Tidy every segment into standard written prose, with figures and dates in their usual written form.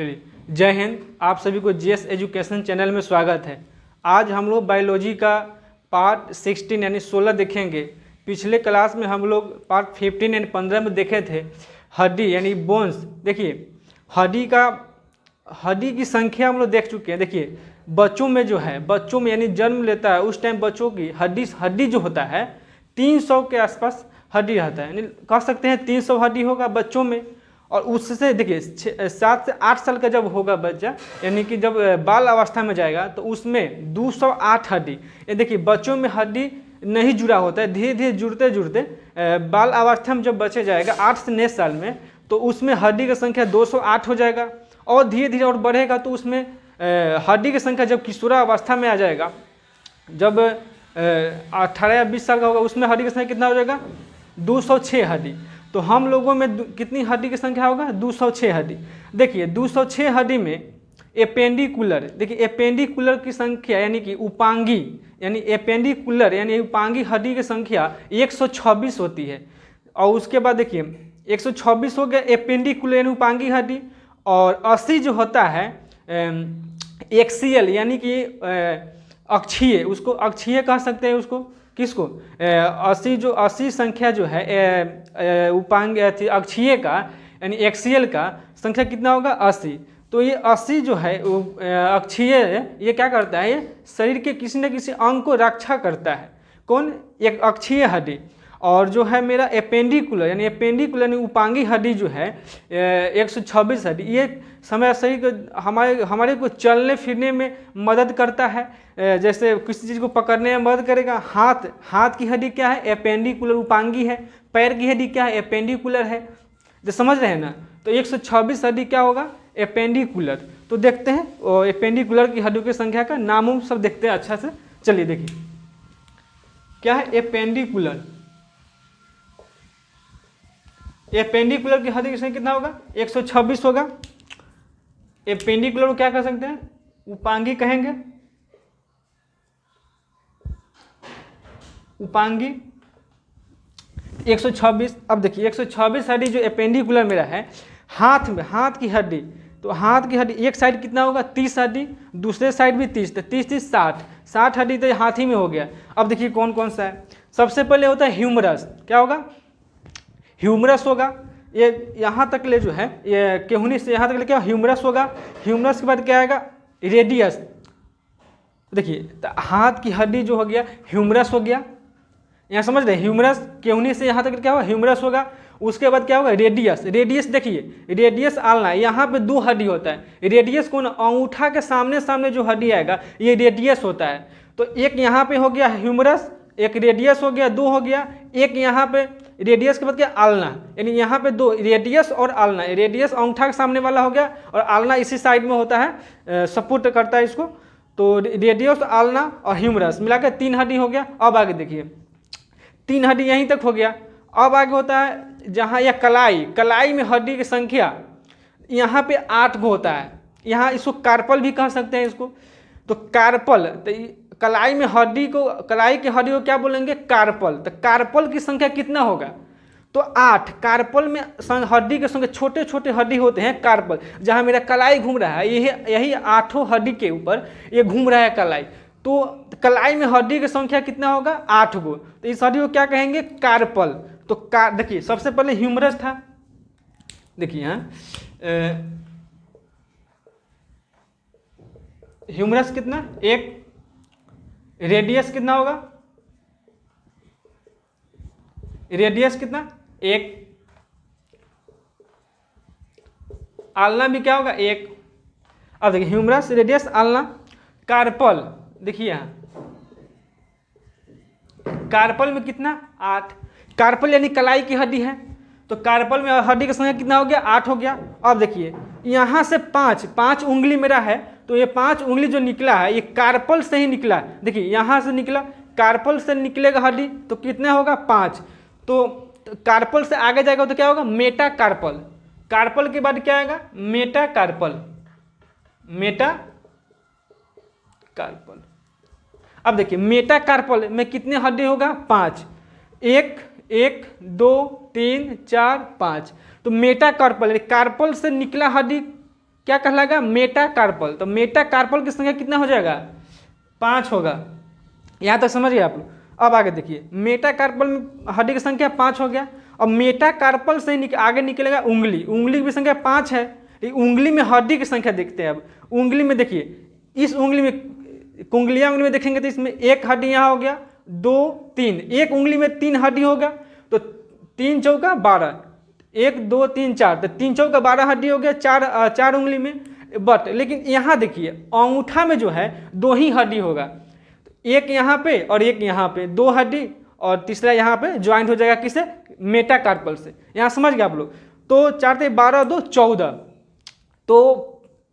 चलिए, जय हिंद। आप सभी को जीएस एजुकेशन चैनल में स्वागत है। आज हम लोग बायोलॉजी का पार्ट 16 यानी 16 देखेंगे। पिछले क्लास में हम लोग पार्ट 15 यानी 15 में देखे थे हड्डी यानी बोन्स। देखिए, हड्डी की संख्या हम लोग देख चुके हैं। देखिए, बच्चों में जो है, बच्चों में यानी जन्म लेता है उस टाइम बच्चों की हड्डी जो होता है 300 के आसपास हड्डी रहता है, यानी कह सकते हैं 300 हड्डी होगा बच्चों में। और उससे देखिए 7 से 8 साल का जब होगा बच्चा, यानी कि जब बाल अवस्था में जाएगा तो उसमें 208 हड्डी। ये देखिए, बच्चों में हड्डी नहीं जुड़ा होता है, धीरे धीरे जुड़ते जुड़ते बाल अवस्था में जब बच्चे जाएगा 8 से 9 साल में, तो उसमें हड्डी की संख्या 208 हो जाएगा। और धीरे धीरे और बढ़ेगा तो उसमें हड्डी की संख्या जब किशोरावस्था में आ जाएगा, जब 18 या 20 साल का होगा, उसमें हड्डी की संख्या कितना हो जाएगा 206 हड्डी। तो हम लोगों में कितनी हड्डी की संख्या होगा 206 हड्डी। देखिए, 206 हड्डी में एपेंडिकुलर, देखिए एपेंडिकुलर की संख्या यानी कि उपांगी यानी एपेंडिकुलर यानी उपांगी हड्डी की संख्या 126 होती है। और उसके बाद देखिए 126 हो गया एपेंडिकुलर यानी उपांगी हड्डी। और 80 जो होता है एक्सियल यानी कि अक्षीय, उसको अक्षीय कह सकते हैं उसको, किसको 80 संख्या जो है उपांग अक्षीय का यानी एक्सियल का संख्या कितना होगा 80। तो ये 80 जो है अक्षीय, ये क्या करता है, ये शरीर के किसी न किसी अंग को रक्षा करता है। कौन? एक अक्षीय हड्डी। और जो है मेरा एपेंडिकुलर यानी उपांगी हड्डी जो है 126 हड्डी, ये समय शरीर को हमारे को चलने फिरने में मदद करता है। जैसे किसी चीज़ को पकड़ने में मदद करेगा। हाथ की हड्डी क्या है, एपेंडिकुलर उपांगी है। पैर की हड्डी क्या है, एपेंडिकुलर है। जो समझ रहे हैं ना, तो 126 हड्डी क्या होगा, एपेंडिकुलर। तो देखते हैं और एपेंडिकुलर की हड्डियों की संख्या का नाम सब देखते हैं अच्छा से। चलिए देखिए, क्या है एपेंडिकुलर। एपेंडिकुलर की हड्डी की संख्या कितना होगा 126 होगा। एपेंडिकुलर को क्या कह सकते हैं, उपांगी कहेंगे, उपांगी 126। अब देखिए 126 हड्डी जो एपेंडिकुलर मेरा है हाथ में, हाथ की हड्डी, तो हाथ की हड्डी एक साइड कितना होगा 30 हड्डी, दूसरे साइड भी 30, तो 30 60 हड्डी तो हाथ ही में हो गया। अब देखिए कौन कौन सा है। सबसे पहले होता है ह्यूमरस। क्या होगा, ह्यूमरस होगा। ये यहाँ तक ले जो है, ये केहुनी से यहाँ तक ले क्या ह्यूमरस होगा। ह्यूमरस के बाद क्या आएगा, रेडियस। देखिए तो हाथ की हड्डी जो हो गया ह्यूमरस हो गया, यहाँ समझ रहे, ह्यूमरस केहुनी से यहाँ तक क्या होगा ह्यूमरस होगा। उसके बाद क्या होगा, रेडियस। रेडियस देखिए, रेडियस आलना, यहाँ पे 2 हड्डी होता है। रेडियस कौन, अंगूठा के सामने जो हड्डी आएगा ये रेडियस होता है। तो एक यहाँ पे हो गया ह्यूमरस, एक रेडियस हो गया, 2 हो गया। एक यहाँ पे रेडियस के बाद क्या, आलना, यानी यहाँ पे 2 रेडियस और आलना। रेडियस अंगूठा के सामने वाला हो गया और आलना इसी साइड में होता है, सपोर्ट करता है इसको। तो रेडियस, आलना और ह्यूमरस मिलाकर 3 हड्डी हो गया। अब आगे देखिए 3 हड्डी यहीं तक हो गया। अब आगे होता है जहाँ यह कलाई में हड्डी की संख्या यहाँ पे 8 गो होता है। यहाँ इसको कार्पल भी कह सकते हैं इसको। तो कार्पल, तो कलाई में हड्डी को, कलाई की हड्डी को क्या बोलेंगे, कार्पल। तो कार्पल की संख्या कितना होगा, तो 8। कार्पल में हड्डी के संख्या, छोटे छोटे हड्डी होते हैं कार्पल। जहाँ मेरा कलाई घूम रहा है यही 8 हड्डी के ऊपर ये घूम रहा है कलाई। तो कलाई में हड्डी की संख्या कितना होगा 8 गो। तो इस हड्डी को क्या कहेंगे, कार्पल। तो देखिए सबसे पहले ह्यूमरस था। देखिए यहाँ ह्यूमरस कितना, 1। रेडियस कितना होगा, रेडियस कितना 1। आलना भी क्या होगा 1। अब देखिए ह्यूमरस, रेडियस, आलना, कार्पल। देखिए यहाँ कार्पल में कितना 8। कार्पल यानी कलाई की हड्डी है, तो कार्पल में हड्डी की संख्या कितना हो गया 8 हो गया। अब देखिए यहाँ से 5 उंगली मेरा है, तो ये 5 उंगली जो निकला है ये कार्पल से ही निकला है। देखिए यहाँ से निकला, कार्पल से निकलेगा हड्डी तो कितना होगा 5। तो कार्पल से आगे जाएगा तो क्या होगा, मेटाकार्पल। कार्पल के बाद क्या आएगा, मेटाकार्पल। मेटाकार्पल। अब देखिए मेटाकार्पल में कितने हड्डी होगा 5। 1 1 2 3 4 5। तो मेटाकार्पल कार्पल से निकला हड्डी क्या कहलाएगा, मेटाकार्पल। तो मेटाकार्पल की संख्या कितना हो जाएगा, 5 होगा। यहाँ तक समझ गए आप लोग। अब आगे देखिए, मेटाकार्पल में हड्डी की संख्या 5 हो गया। अब मेटाकार्पल से आगे निकलेगा उंगली, उंगली की संख्या 5 है। उंगली में हड्डी की संख्या देखते हैं। अब उंगली में देखिए, इस उंगली में उंगली में देखेंगे तो इसमें एक हड्डी यहाँ हो गया, 2 3, एक उंगली में 3 हड्डी होगा, तो 3 चौका 12, 1 2 3 4, तो 3 चौका 12 हड्डी हो गया चार उंगली में। बट लेकिन यहाँ देखिए अंगूठा में जो है 2 ही हड्डी होगा, एक यहाँ पे और एक यहाँ पे, 2 हड्डी, और तीसरा यहाँ पे ज्वाइंट हो जाएगा किससे, मेटाकार्पल से। यहाँ समझ गए आप लोग। तो 4 × 12 2 14। तो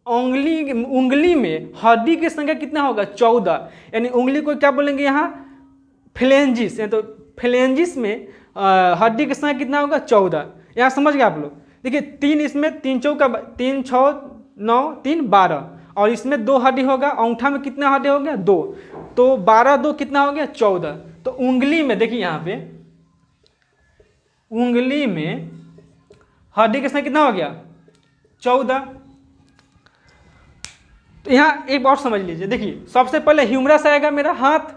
उंगली में हड्डी की संख्या कितना होगा, 14। यानी उंगली को क्या बोलेंगे यहाँ, फ्लेंजिस। तो फ्लेंजिस में हड्डी की संख्या कितना होगा, 14। यहाँ समझ गए आप लोग। देखिए 3 इसमें, 3 चौका 3 6 9 3 12, और इसमें 2 हड्डी होगा। अंगूठा में कितना हड्डी हो गया, 2, तो 12 2 कितना हो गया, 14। तो उंगली में देखिए, यहाँ पे उंगली में हड्डी की संख्या कितना हो गया, 14। तो यहाँ एक बात समझ लीजिए, देखिए सबसे पहले ह्यूमरस आएगा, मेरा हाथ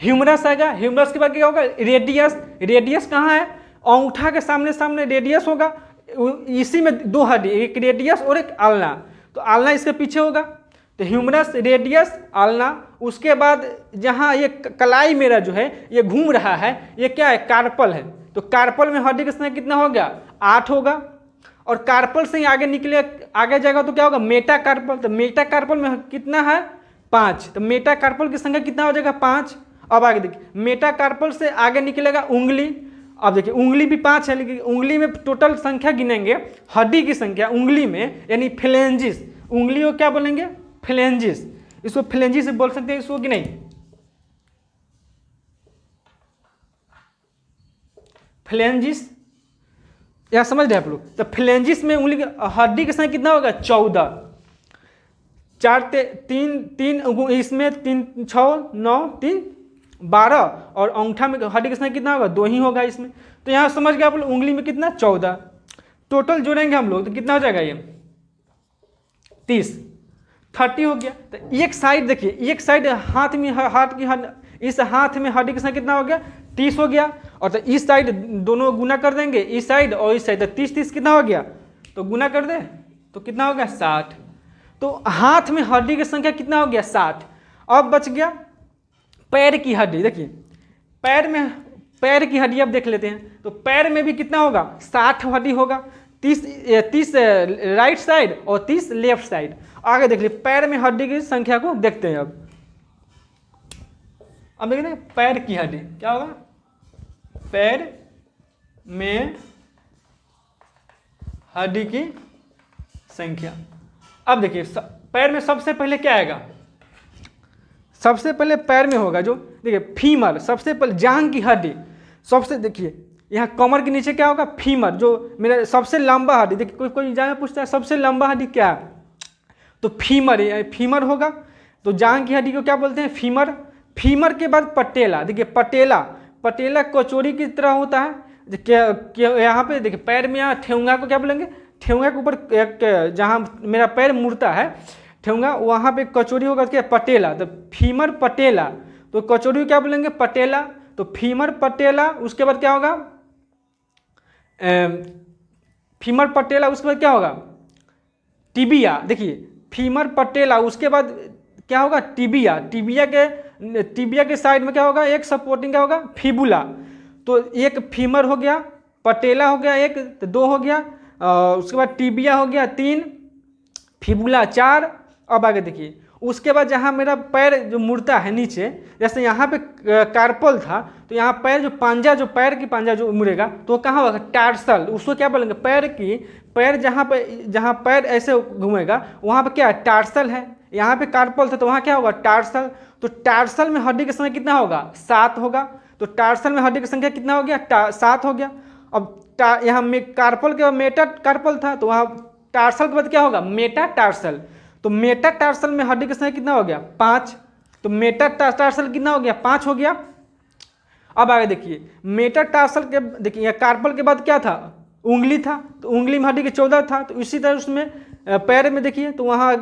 ह्यूमरस आएगा। ह्यूमरस के बाद क्या होगा, रेडियस। रेडियस कहाँ है, अंगूठा के सामने सामने रेडियस होगा। इसी में 2 हड्डी, एक रेडियस और एक आल्ना, तो आल्ना इसके पीछे होगा। तो ह्यूमरस, रेडियस, आल्ना। उसके बाद जहाँ ये कलाई मेरा जो है ये घूम रहा है, ये क्या है, कार्पल है। तो कार्पल में हड्डी की संख्या कितना हो गया, 8 होगा। और कार्पल से ही आगे निकले, आगे जाएगा तो क्या होगा, मेटाकार्पल। तो मेटाकार्पल में कितना है, 5। तो मेटाकार्पल की संख्या कितना हो जाएगा, 5। अब आगे देखिए, मेटाकार्पल से आगे निकलेगा उंगली। अब देखिए उंगली भी 5 है, लेकिन उंगली में टोटल संख्या गिनेंगे हड्डी की संख्या उंगली में, यानी फ्लेंजिस। उंगली को क्या बोलेंगे, फ्लेंजिस। इसको फ्लेंजिस बोल सकते हैं, इसको कि नहीं, फ्लेंजिस। यह समझ रहे आप लोग। तो फ्लेंजिस में उंगली की हड्डी की संख्या कितना होगा, 14। 4 3 इसमें 3 6 9 3 12, और अंगूठा में हड्डी की संख्या कितना होगा, 2 ही होगा इसमें। तो यहाँ समझ गए आप लोग, उंगली में कितना, 14। टोटल जोड़ेंगे हम लोग तो कितना हो जाएगा, ये 30 हो गया। तो एक साइड देखिए, एक साइड हाथ में, इस हाथ में हड्डी की संख्या कितना हो गया, 30 हो गया। और तो इस साइड दोनों गुना कर देंगे, इस साइड और इस साइड, तो 30 कितना हो गया, तो गुना कर दे तो कितना हो गया, 60। तो हाथ में हड्डी की संख्या कितना हो गया, 60। अब बच गया पैर की हड्डी। देखिए पैर की हड्डी अब देख लेते हैं। तो पैर में भी कितना होगा, 60 हड्डी होगा, 30 राइट साइड और 30 लेफ्ट साइड। आगे देख लीजिए, पैर में हड्डी की संख्या को देखते हैं। अब देखिए ना, पैर की हड्डी क्या होगा, पैर में हड्डी की संख्या। अब देखिए पैर में सबसे पहले क्या आएगा, सबसे पहले पैर में होगा जो, देखिए फीमर, सबसे पहले जांघ की हड्डी। सबसे देखिए यहाँ कमर के नीचे क्या होगा, फीमर, जो मेरा सबसे लंबा हड्डी। देखिए कोई एग्जाम में पूछता है सबसे लंबा हड्डी क्या है, तो फीमर होगा। तो जांघ की हड्डी को क्या बोलते हैं, फीमर। फीमर के बाद पटेला। देखिए पटेला कचौरी की तरह होता है। यहाँ पे देखिए पैर में, यहाँ ठेंगा को क्या बोलेंगे, ठेंगा के ऊपर एक, जहाँ मेरा पैर मुड़ता है ठेंगा, वहाँ पे कचौरी होगा क्या, पटेला। तो फीमर पटेला, तो कचौरी क्या बोलेंगे, पटेला। तो फीमर पटेला, उसके बाद क्या होगा, फीमर पटेला, उसके बाद क्या होगा, टिबिया। देखिए फीमर पटेला, उसके बाद क्या होगा, टिबिया। टिबिया के साइड में क्या होगा, एक सपोर्टिंग क्या होगा, फिबुला। तो एक फीमर हो गया, पटेला हो गया एक, तो 2 हो गया, उसके बाद टिबिया हो गया 3, फिबुला 4। अब आगे देखिए, उसके बाद जहाँ मेरा पैर जो मुड़ता है नीचे, जैसे यहाँ पे कार्पल था, तो यहाँ पैर जो पांजा, जो पैर की पांजा जो मुड़ेगा तो कहाँ होगा, टार्सल। उसको क्या बोलेंगे, पैर जहाँ पैर ऐसे घूमेगा वहाँ पे क्या है, टार्सल है। यहाँ पे कार्पल था तो वहाँ क्या होगा, टार्सल। तो टार्सल में हड्डी की संख्या कितना होगा, 7 होगा। तो टार्सल में हड्डी की संख्या कितना हो गया, 7 हो गया। अब यहाँ कार्पल के बाद मेटा कार्पल था, तो वहाँ टार्सल के बाद क्या होगा, मेटा टार्सल। तो मेटा टार्सल में हड्डी की संख्या कितना हो गया, 5। तो मेटा टार्सल कितना हो गया, 5 हो गया। अब आगे देखिए, मेटा टार्सल के, देखिए कार्पल के बाद क्या था, उंगली था। तो उंगली में हड्डी के 14 था। तो इसी तरह उसमें पैर में देखिए तो वहाँ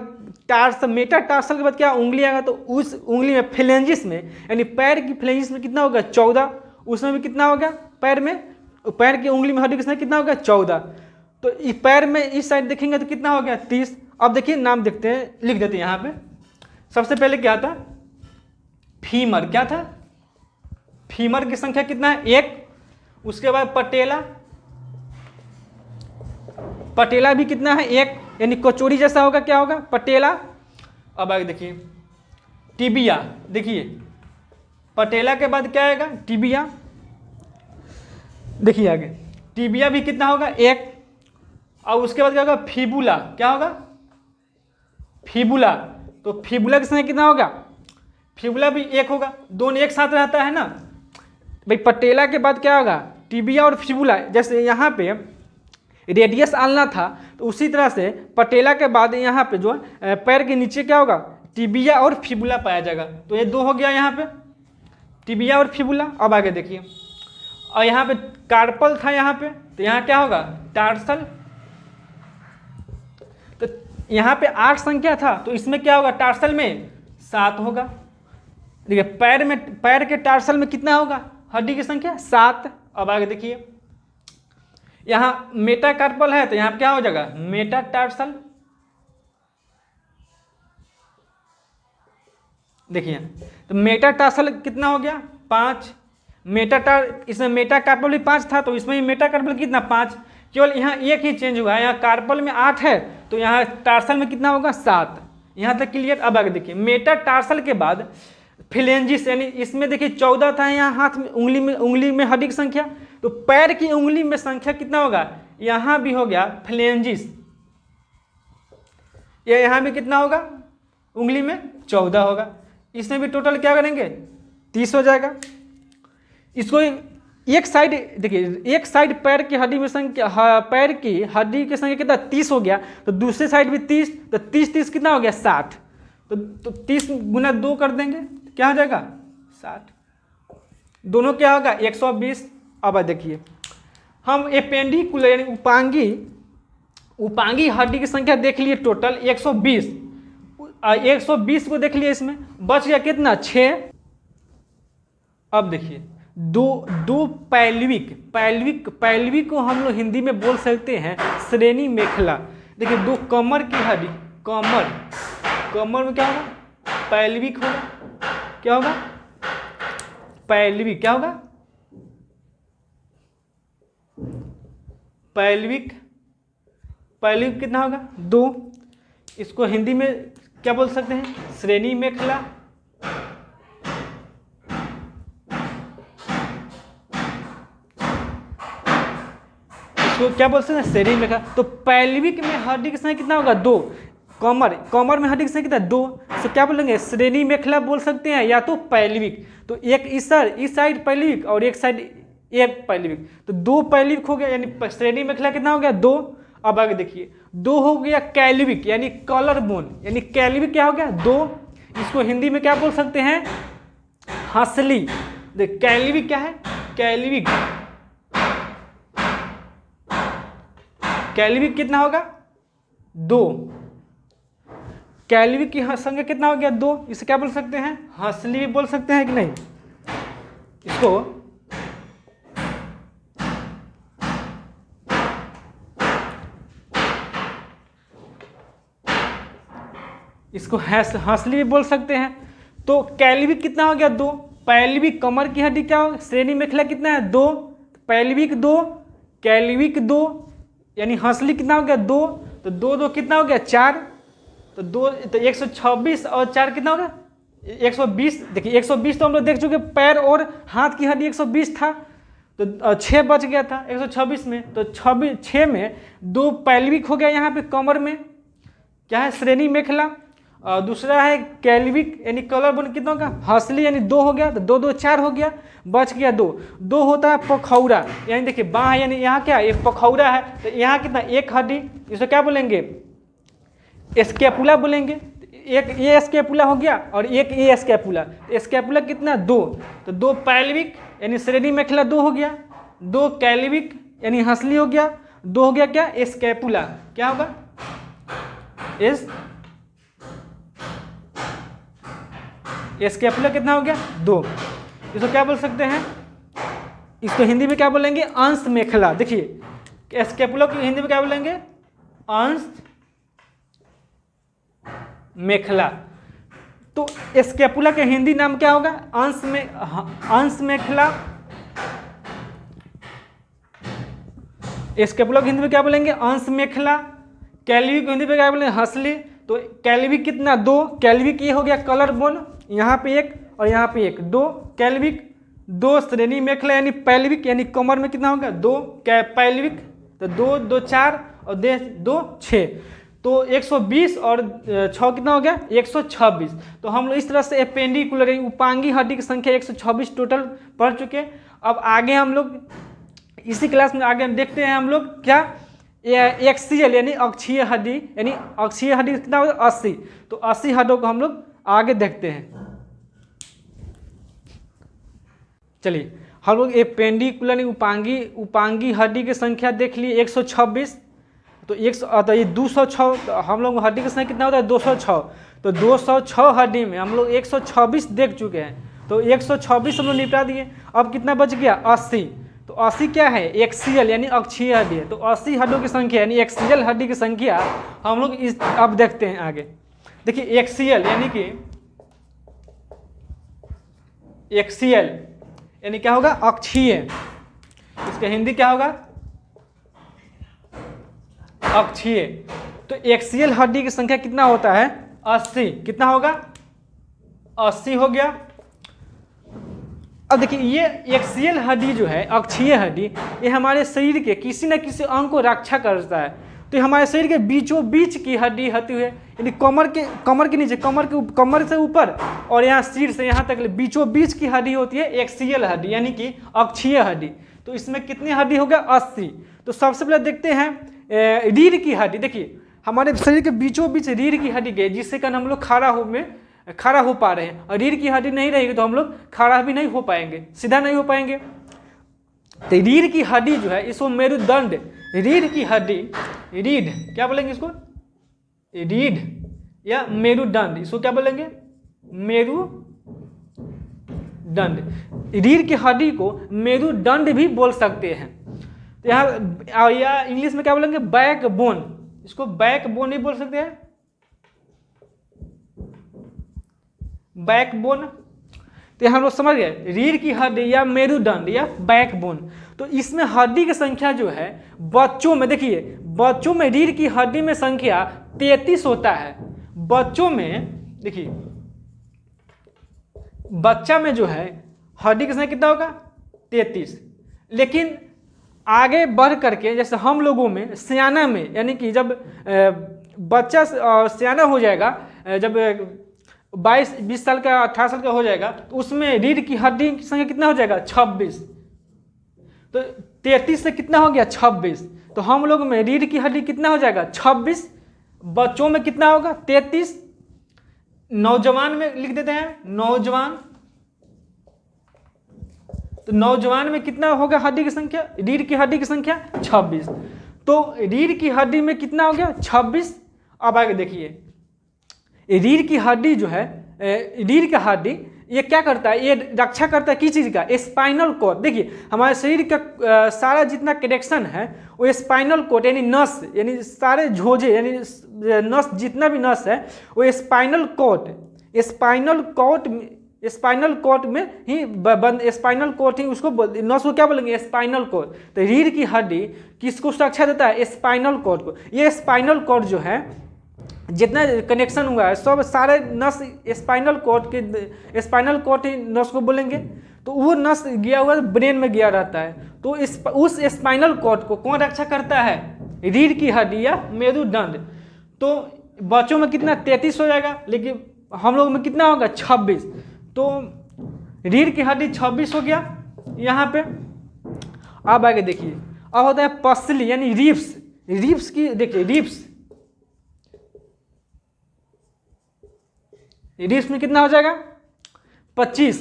टार्सल, मेटाटार्सल के बाद क्या उंगली आएगा, तो उस उंगली में फ्लेंजिस में यानी पैर की फ्लेंजिस में कितना होगा 14, उसमें भी कितना होगा पैर में, पैर की उंगली में हड्डी किसमें कितना होगा 14। तो इस पैर में इस साइड देखेंगे तो कितना हो गया 30। अब देखिए नाम देखते हैं, लिख देते हैं यहाँ पे। सबसे पहले क्या था फीमर, क्या था फीमर की संख्या कितना है 1। उसके बाद पटेला, पटेला भी कितना है 1, यानी कचोरी जैसा होगा, क्या होगा पटेला। अब आगे देखिए टिबिया, देखिए पटेला के बाद क्या आएगा टिबिया। देखिए आगे टिबिया भी कितना होगा 1। और उसके बाद क्या होगा फिबुला, क्या होगा फिबुला। तो फिबुला के समय कितना होगा, फिबुला भी 1 होगा, दोनों एक साथ रहता है ना भाई। पटेला के बाद क्या होगा टिबिया और फिबुला, जैसे यहाँ पे रेडियस आलना था तो उसी तरह से पटेला के बाद यहाँ पे जो पैर के नीचे क्या होगा टिबिया और फिबुला पाया जाएगा। तो ये 2 हो गया यहाँ पे टिबिया और फिबुला। अब आगे देखिए, और यहाँ पे कार्पल था यहाँ पे, तो यहाँ क्या होगा टार्सल। तो यहाँ पे 8 संख्या था, तो इसमें क्या होगा टार्सल में 7 होगा। देखिए पैर में, पैर के टार्सल में कितना होगा हड्डी की संख्या 7। अब आगे देखिए यहाँ मेटाकार्पल है तो यहाँ क्या हो जाएगा मेटाटार्सल। देखिए तो मेटाटार्सल कितना हो गया 5। इसमें मेटाकार्पल भी 5 था, तो इसमें भी मेटाकार्पल कितना 5। केवल यहाँ एक ही चेंज हुआ है, यहाँ कार्पल में 8 है तो यहाँ टार्सल में कितना होगा 7। यहाँ तक क्लियर। अब आगे देखिए मेटाटार्सल के बाद फ्लेंजिस, यानी इसमें देखिए 14 था यहाँ हाथ में, उंगली में हड्डी की संख्या। तो पैर की उंगली में संख्या कितना होगा, यहाँ भी हो गया फ्लेंजिस, यहाँ भी कितना होगा उंगली में 14 होगा। इसमें भी टोटल क्या करेंगे 30 हो जाएगा। इसको एक साइड देखिए, एक साइड पैर की हड्डी में संख्या, पैर की हड्डी की संख्या कितना 30 हो गया, तो दूसरे साइड भी 30, तो 30 कितना हो गया 60। तो 30 गुना 2 कर देंगे, क्या हो जाएगा 60। दोनों क्या होगा 120। अब देखिए हम एपेंडिकुलर यानी उपांगी हड्डी की संख्या देख लिए टोटल 120। 120 को देख लिए, इसमें बच गया कितना 6। अब देखिए दो पैल्विक को हम लोग हिंदी में बोल सकते हैं श्रेणी मेखला। देखिए 2 कमर की हड्डी, कमर में क्या होगा पैल्विक होगा, क्या होगा पैल्विक, क्या होगा पैल्विक कितना होगा 2। इसको हिंदी में क्या बोल सकते हैं श्रेणी मेखला। इसको क्या बोल सकते हैं श्रेणी मेखला। तो पैल्विक में हड्डी की संख्या कितना होगा 2, कमर में हड्डी की संख्या कितना 2, तो क्या बोलेंगे श्रेणी मेखला बोल सकते हैं या तो पैल्विक। तो एक इस साइड पैल्विक और एक साइड एक पैल्विक, तो 2 पैल्विक हो गया, यानी श्रेणी मेखला कितना हो गया 2। अब आगे देखिए 2 हो गया कैल्विक यानी कॉलर बोन, यानी कैल्विक क्या हो गया 2। इसको हिंदी में क्या बोल सकते हैं हंसली। देख कैल्विक क्या है कैल्विक कितना होगा 2। कैल्विक की संख्या कितना हो गया 2। इसे क्या बोल सकते हैं हंसली भी बोल सकते हैं कि नहीं। इसको हंसली भी बोल सकते हैं। तो कैल्विक कितना हो गया 2। पैल्विक कमर की हड्डी क्या हो, श्रेणी मेखला कितना है 2, पैल्विक 2, कैल्विक 2, यानी हंसली कितना हो गया 2। तो 2 कितना हो गया 4। तो 126 और 4 कितना होगा 120। देखिए 120 तो हम लोग देख चुके, पैर और हाथ की हड्डी 120 था, तो 6 बच गया था 126 में। तो 6 में 2 पैल्विक हो गया, यहाँ पे कमर में क्या है श्रेणी मेखला, और दूसरा है कैल्विक यानी कॉलर बोन कितना होगा हंसली, यानी 2 हो गया। तो 2 4 हो गया, बच गया 2 होता है पखौरा, यानी देखिए बाह यानी यहाँ क्या एक पखौरा है, तो यहाँ कितना एक हड्डी, इसे क्या बोलेंगे स्कैपुला बोलेंगे। एक ये स्कैपुला हो गया और एक ये स्कैपुला, स्कैपुला कितना 2। तो 2 पैल्विक यानी श्रेणी मेखला 2 हो गया, 2 कैल्विक यानी हंसली हो गया, 2 हो गया क्या स्कैपुला, क्या होगा स्केपुला कितना हो गया 2। इसको क्या बोल सकते हैं, इसको हिंदी में क्या बोलेंगे अंश मेखला। देखिए स्केपुला को हिंदी में क्या बोलेंगे अंश मेखला। तो स्केपुला के हिंदी नाम क्या होगा अंश मेखला। स्केपुला को हिंदी में क्या बोलेंगे अंश मेखला। कैल्विक को हिंदी में क्या बोलेंगे हंसली। तो कैल्विक कितना 2, कैल्विक ये हो गया कलर बोन, यहाँ पे 1 और यहाँ पे 1, 2 कैल्विक। 2 श्रेणी मेखला यानी पैल्विक यानी कमर में कितना होगा 2 पैल्विक। तो 2 2 4 और 2 6, तो 120 और 6 कितना हो गया 126। तो हम लोग इस तरह से एपेंडिकुलर यानी उपांगी हड्डी की संख्या 126 टोटल पढ़ चुके। अब आगे हम लोग इसी क्लास में आगे देखते हैं हम लोग क्या एक्सियल यानी अक्षीय हड्डी, यानी अक्षीय हड्डी कितना होगा 80। तो 80 हड्डियों को हम लोग आगे देखते हैं। चलिए हम लोग एपेंडिकुलर उपांगी हड्डी की संख्या देख लिए 126। तो ये 206 हम लोग हड्डी की संख्या कितना होता है 206। तो 206 हड्डी में हम लोग 126 देख चुके हैं। तो 126 हम लोग निपटा दिए। अब कितना बच गया 80। तो 80 क्या है एक्सियल यानी अक्षीय हड्डी है। तो 80 हड्डियों की संख्या यानी एक्सियल हड्डी की संख्या हम लोग अब देखते हैं आगे। देखिए एक्सियल यानी कि एक्सियल यानी क्या होगा अक्षीय, इसका हिंदी क्या होगा अक्षीय। तो एक्सियल हड्डी की संख्या कितना होता है 80। कितना होगा 80 हो गया। अब देखिए ये एक्सियल हड्डी जो है अक्षीय हड्डी, ये हमारे शरीर के किसी न किसी अंग को रक्षा करता है। तो ये हमारे शरीर के बीचों बीच की हड्डी होती है, यानी कमर के नीचे, कमर से ऊपर और यहाँ सिर से यहाँ तक बीचों बीच की हड्डी होती है एक्सियल हड्डी यानी कि अक्षीय हड्डी। तो इसमें कितनी हड्डी हो गया 80। तो सबसे पहले देखते हैं रीढ़ की हड्डी। देखिए हमारे शरीर के बीचों बीच रीढ़ की हड्डी के जिससे कारण हम लोग खड़ा हो पा रहे हैं। और रीढ़ की हड्डी नहीं रहेगी तो हम लोग खड़ा भी नहीं हो पाएंगे, सीधा नहीं हो पाएंगे। तो रीढ़ की हड्डी जो है इसको मेरुदंड, रीढ़ की हड्डी, रीढ़ क्या बोलेंगे इसको रीढ़ या मेरुदंड, इसको क्या बोलेंगे मेरुदंड। रीढ़ की हड्डी को मेरुदंड भी बोल सकते हैं। तो यहाँ या इंग्लिश में क्या बोलेंगे बैक बोन, इसको बैक बोन ही बोल सकते हैं बैक बोन। तो हम लोग समझ गए रीढ़ की हड्डी या मेरुदंड या बैक बोन। तो इसमें हड्डी की संख्या जो है बच्चों में, देखिए बच्चों में रीढ़ की हड्डी में संख्या 33 होता है। बच्चों में देखिए बच्चा में जो है हड्डी की संख्या कितना होगा 33। लेकिन आगे बढ़ करके जैसे हम लोगों में सियाना में यानी कि जब बच्चा सियाना हो जाएगा, जब 22-20 साल का 18 साल का हो जाएगा तो उसमें रीढ़ की हड्डी की संख्या कितना हो जाएगा 26। तो 33 से कितना हो गया 26। तो हम लोग में रीढ़ की हड्डी कितना हो जाएगा 26। बच्चों में कितना होगा 33। नौजवान में लिख देते हैं नौजवान। तो नौजवान में कितना होगा हड्डी की संख्या, रीढ़ की हड्डी की संख्या 26। तो रीढ़ की हड्डी में कितना हो गया 26। अब आगे देखिए रीढ़ की हड्डी जो है, रीढ़ की हड्डी ये क्या करता है, ये रक्षा करता है किस चीज़ का स्पाइनल कॉर्ड। देखिए हमारे शरीर का सारा जितना कनेक्शन है वो स्पाइनल कॉर्ड यानी नस, यानी सारे झोजे यानी नस जितना भी नस है वो स्पाइनल कॉर्ड में ही स्पाइनल कॉर्ड ही उसको नस को क्या बोलेंगे स्पाइनल कॉर्ड। तो रीढ़ की हड्डी किसको रक्षा देता है स्पाइनल कॉर्ड को। ये स्पाइनल कॉर्ड जो है जितना कनेक्शन हुआ है सब सारे नस स्पाइनल कॉर्ड ही नस को बोलेंगे। तो वो नस गया हुआ ब्रेन में गया रहता है। तो उस स्पाइनल कॉर्ड को कौन रक्षा करता है रीढ़ की हड्डी या मेरुदंड। तो बच्चों में कितना 33 हो जाएगा, लेकिन हम लोग में कितना होगा 26। तो रीढ़ की हड्डी 26 हो गया यहाँ पे। अब आगे देखिए अब होता है पसली यानी रिब्स की। देखिए रिब्स में कितना हो जाएगा 25,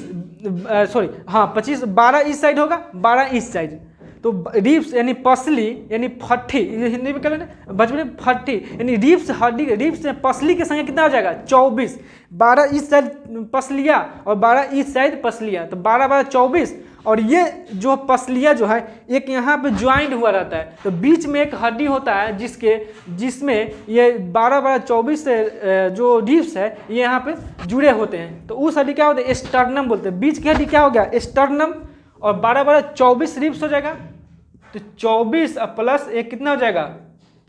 12 इस साइड होगा 12 इस साइड। तो रिब्स यानी पसली यानी फट्ठी, हिंदी में क्या लेना बचपन में फट्ठी यानी रिब्स हड्डी, रिब्स पसली के संख्या कितना हो जाएगा 24, 12 इस साइड पसलिया और 12 इस साइड पसलिया, तो 12 12 24। और ये जो पसलिया जो है एक यहाँ पे ज्वाइंट हुआ रहता है, तो बीच में एक हड्डी होता है जिसमें ये 12 12 24 से जो रिब्स है ये यहाँ पे जुड़े होते हैं, तो उस हड्डी क्या होता है स्टर्नम बोलते हैं। बीच की हड्डी क्या हो गया स्टर्नम, और 12 12 24 रिब्स हो जाएगा, तो 24 प्लस एक कितना हो जाएगा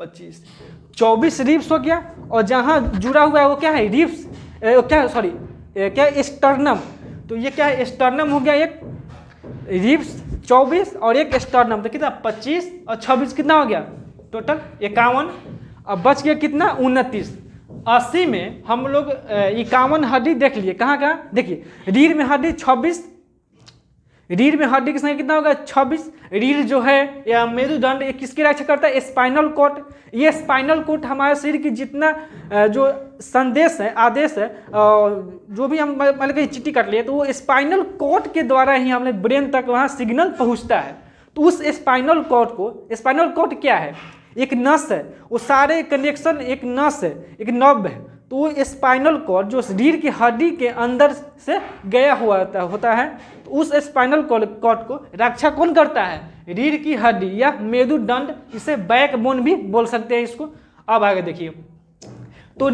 25, 24 रिब्स हो गया। और जहाँ जुड़ा हुआ है वो क्या है रिब्स, क्या सॉरी क्या स्टर्नम, तो ये क्या है स्टर्नम हो गया, एक रिब्स 24 और एक स्टर्नम, तो कितना 25 और 26 कितना हो गया टोटल 51। अब बच गया कितना 29। 80 में हम लोग 51 हड्डी देख लिए, कहाँ कहाँ देखिए, रीढ़ में हड्डी 26, रीढ़ में हड्डी की संख्या कितना होगा 26। रीढ़ जो है या मेरुदंड ये किसकी रक्षा करता है स्पाइनल कॉर्ड, ये स्पाइनल कॉर्ड हमारे शरीर की जितना जो संदेश है आदेश है जो भी हम मतलब कि चिट्ठी काट लिए, तो वो स्पाइनल कॉर्ड के द्वारा ही हमारे ब्रेन तक वहाँ सिग्नल पहुँचता है। तो उस स्पाइनल कॉर्ड को, स्पाइनल कॉर्ड क्या है एक नस है, वो सारे कनेक्शन एक नस है एक नर्व है, तो वो स्पाइनल कॉर्ड जो रीढ़ की हड्डी के अंदर से गया हुआ होता है, तो उस स्पाइनल कॉर्ड को रक्षा कौन करता है रीढ़ की हड्डी या मेरुदंड, इसे बैकबोन भी बोल सकते हैं इसको। अब आगे देखिए, तो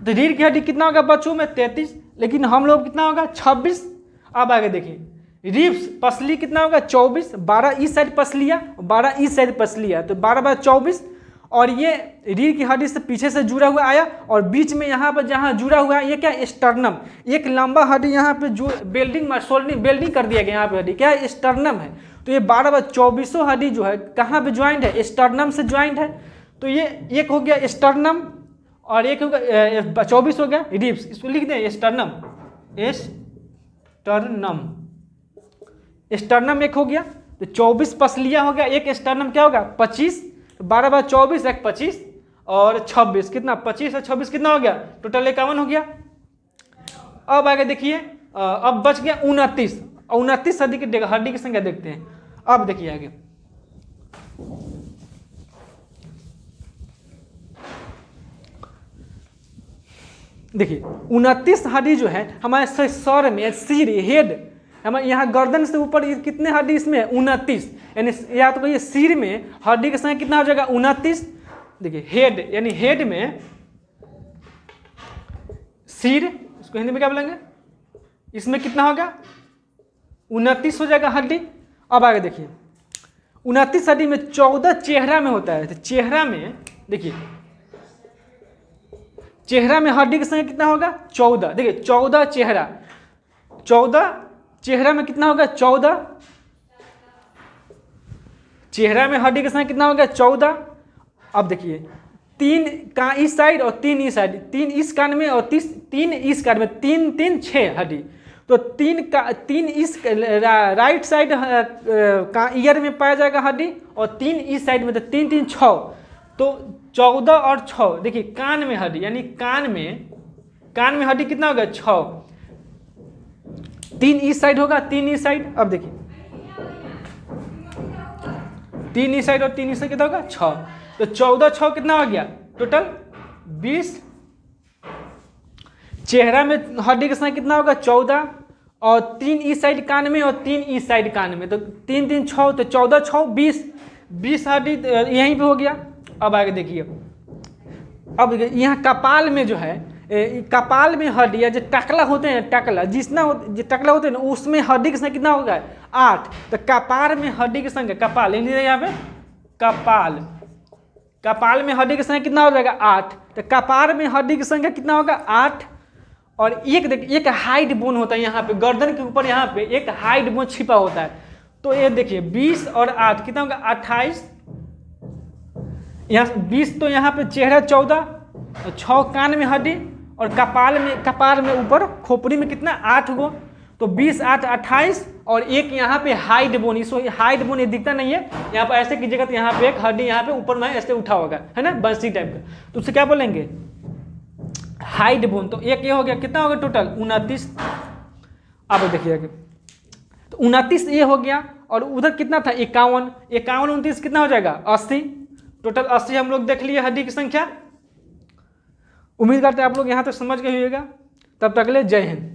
रीढ़ की हड्डी कितना होगा बच्चों में 33, लेकिन हम लोग कितना होगा 26। अब आगे देखिए रिब्स पसली कितना होगा 24, 12 इस साइड पसलिया 12 इस साइड पसलिया, तो 12 12 24। और ये रीढ़ की हड्डी से पीछे से जुड़ा हुआ आया, और बीच में यहाँ पर जहाँ जुड़ा हुआ है ये क्या स्टर्नम, एक लंबा हड्डी यहाँ पे जो बेल्डिंग कर दिया गया, यहाँ पे हड्डी क्या है स्टर्नम है। तो ये 12 12 24 हड्डी जो है कहाँ पे ज्वाइंट है स्टर्नम से ज्वाइंट है, तो ये एक हो गया स्टर्नम और एक होगा 24 हो गया रिब्स, इसको लिख दें स्टर्नम, स्टर्नम एक हो गया, तो 24 पसलिया हो गया, एक स्टर्नम क्या होगा 25, 12 12 24 एक 25 और 26 कितना 25 और 26 कितना हो गया टोटल 51 हो गया। अब आगे देखिए अब बच गया 29, 29 हड्डी की संख्या देखते हैं। अब देखिए आगे देखिए 29 हड्डी जो है हमारे सर में सिर हेड, हमारे यहाँ गर्दन से ऊपर कितने हड्डी इसमें 29, यानी या तो कहिए सिर में हड्डी की संख्या कितना हो जाएगा 29। देखिए हेड यानी हेड में सिर, इसको हिंदी में क्या बोलेंगे, इसमें कितना होगा 29 हो जाएगा हड्डी। अब आगे देखिए 29 हड्डी में 14 चेहरा में होता है, तो चेहरा में देखिए चेहरा में हड्डी की संख्या कितना होगा 14, देखिए 14 चेहरा, 14 चेहरा में कितना होगा 14, चेहरा में हड्डी की संख्या कितना होगा 14। अब देखिए 3 का इस साइड और 3 इस साइड, 3 इस कान में और 3 इस कान में, 3 3 6 हड्डी, तो 3 इस राइट साइड का ईयर में पाया जाएगा हड्डी और 3 इस साइड में, तो 3 3 6, तो 14 और 6। देखिए कान में हड्डी यानी कान में हड्डी कितना होगा 6, 3 इस साइड होगा 3 इस साइड। अब देखिए 3 इस साइड और 3 इस साइड कितना होगा 6, तो 14 6 कितना हो गया टोटल 20। चेहरा में हड्डी की संख्या कितना होगा 14 और 3 इस साइड कान में और 3 इस साइड कान में, तो 3 3 6, तो 14 6 20 हड्डी यहीं पे हो गया। अब आगे देखिए, अब यहाँ कपाल में जो है कपाल में हड्डी या जो टकला होते हैं, टकला जो टकला होते हैं ना उसमें हड्डी की संख्या कितना होगा 8, तो कपाल में हड्डी की संख्या कपाल यहाँ पे कपाल में हड्डी की संख्या कितना हो जाएगा 8, तो कपाल में हड्डी की संख्या कितना होगा 8। और एक देखिए एक हाइड बोन होता है यहाँ पे गर्दन के ऊपर, यहाँ पे एक हाइड बोन छिपा होता है, तो ये देखिए 20 और 8 कितना होगा 28, यहाँ 20, तो यहाँ पे चेहरा 14, 6 कान में हड्डी और कपाल में ऊपर खोपड़ी में कितना 8 गो, तो 20 8 28 और एक यहाँ पे हाइड बोन, इसको हाइड बोन ये दिखता नहीं है, यहाँ पर ऐसे कीजिएगा तो यहाँ पे एक हड्डी यहाँ पे ऊपर में ऐसे उठा होगा है ना बंसी टाइप का, तो उससे क्या बोलेंगे हाइड बोन। तो एक ये हो गया कितना हो गया टोटल 29। अब देखिए तो 29 ये हो गया और उधर कितना था 51, 51 29 कितना हो जाएगा 80, टोटल 80 हम लोग देख लिए हड्डी की संख्या। उम्मीद करते हैं आप लोग यहाँ तक समझ गए होइएगा। तब तक के लिए जय हिंद।